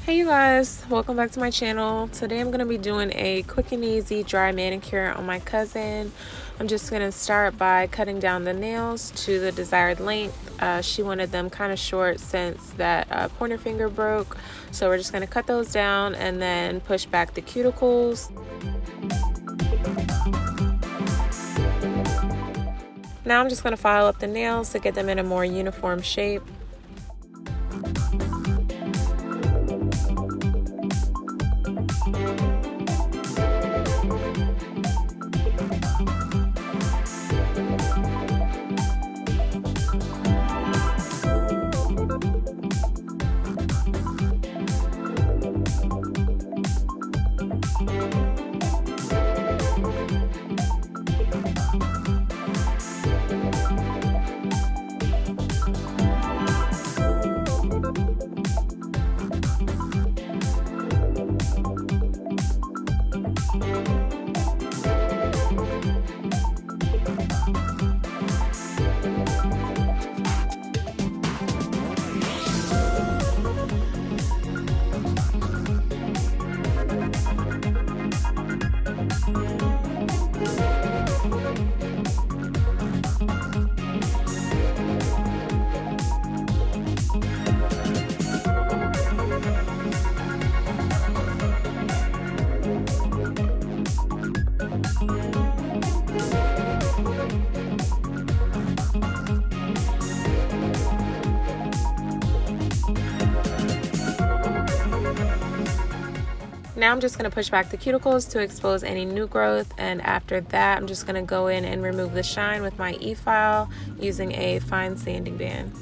Hey you guys, welcome back to my channel. Today I'm going to be doing a quick and easy dry manicure on my cousin. I'm just going to start by cutting down the nails to the desired length. She wanted them kind of short since that pointer finger broke. So we're just going to cut those down and then push back the cuticles. Now I'm just going to file up the nails to get them in a more uniform shape. Now I'm just going to push back the cuticles to expose any new growth, and after that I'm just going to go in and remove the shine with my e-file using a fine sanding band.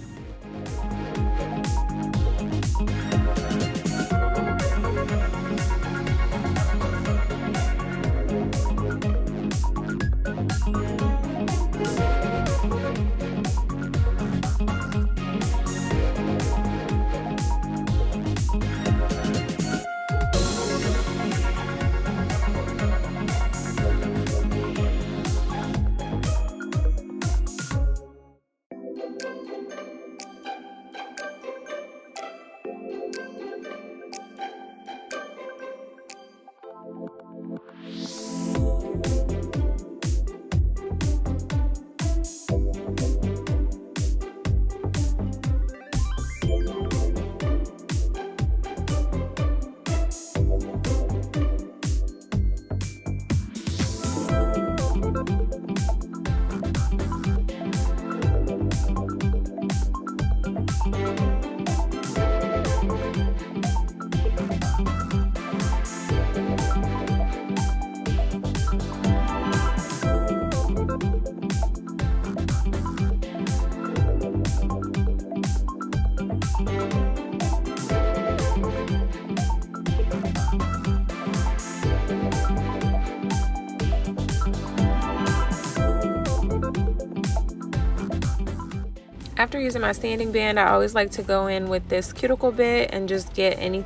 After using my sanding band, I always like to go in with this cuticle bit and just get any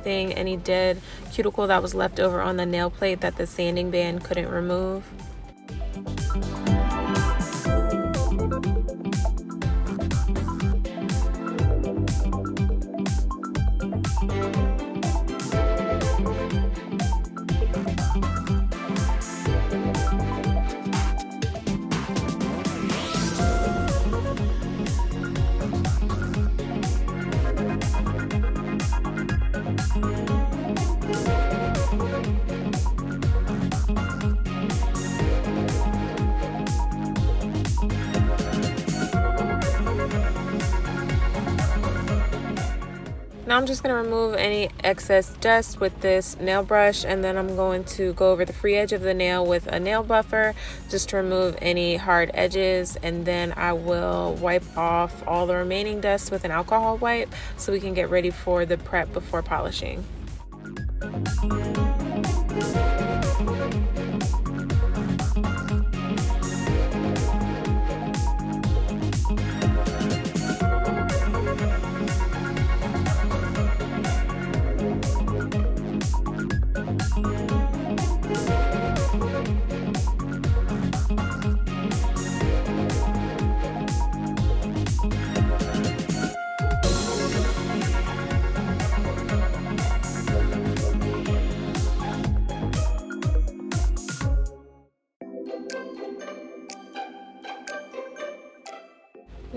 dead cuticle that was left over on the nail plate that the sanding band couldn't remove. Now I'm just going to remove any excess dust with this nail brush, and then I'm going to go over the free edge of the nail with a nail buffer just to remove any hard edges, and then I will wipe off all the remaining dust with an alcohol wipe so we can get ready for the prep before polishing.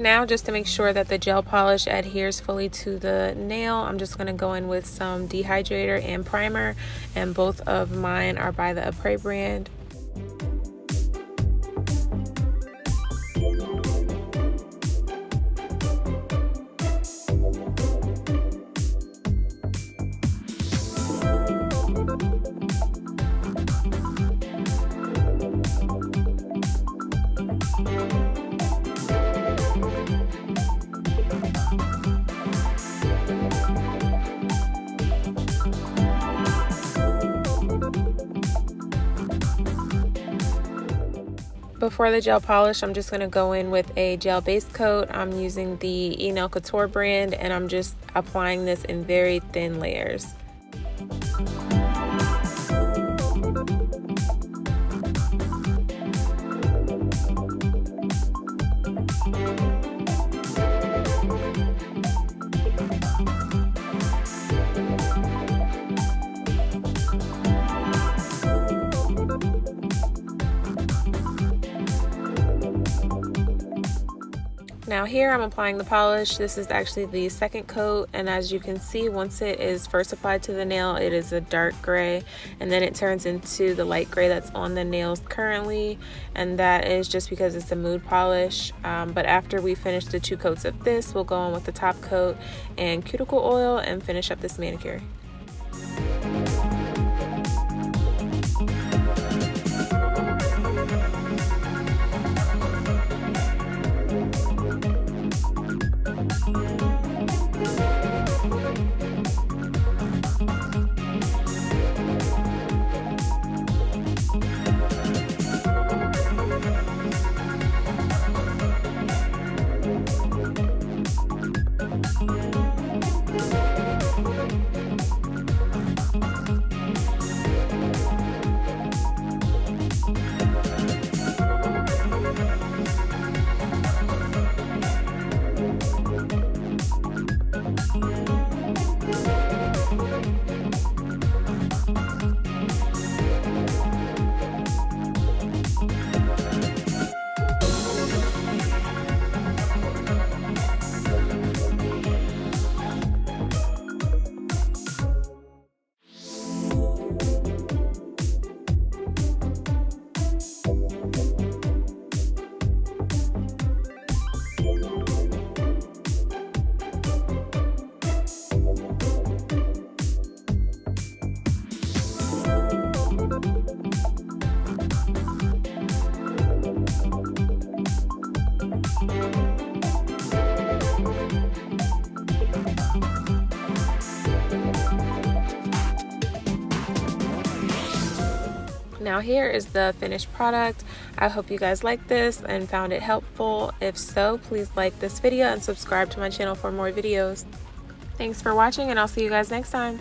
Now, just to make sure that the gel polish adheres fully to the nail, I'm just going to go in with some dehydrator and primer, and both of mine are by the Apres brand. Before the gel polish, I'm just going to go in with a gel base coat. I'm using the Nail Couture brand, and I'm just applying this in very thin layers. Now here I'm applying the polish. This is actually the second coat, and as you can see, once it is first applied to the nail, it is a dark gray, and then it turns into the light gray that's on the nails currently, and that is just because it's a mood polish. But after we finish the 2 coats of this, we'll go on with the top coat and cuticle oil and finish up this manicure. Now here is the finished product. I hope you guys liked this and found it helpful. If so, please like this video and subscribe to my channel for more videos. Thanks for watching, and I'll see you guys next time.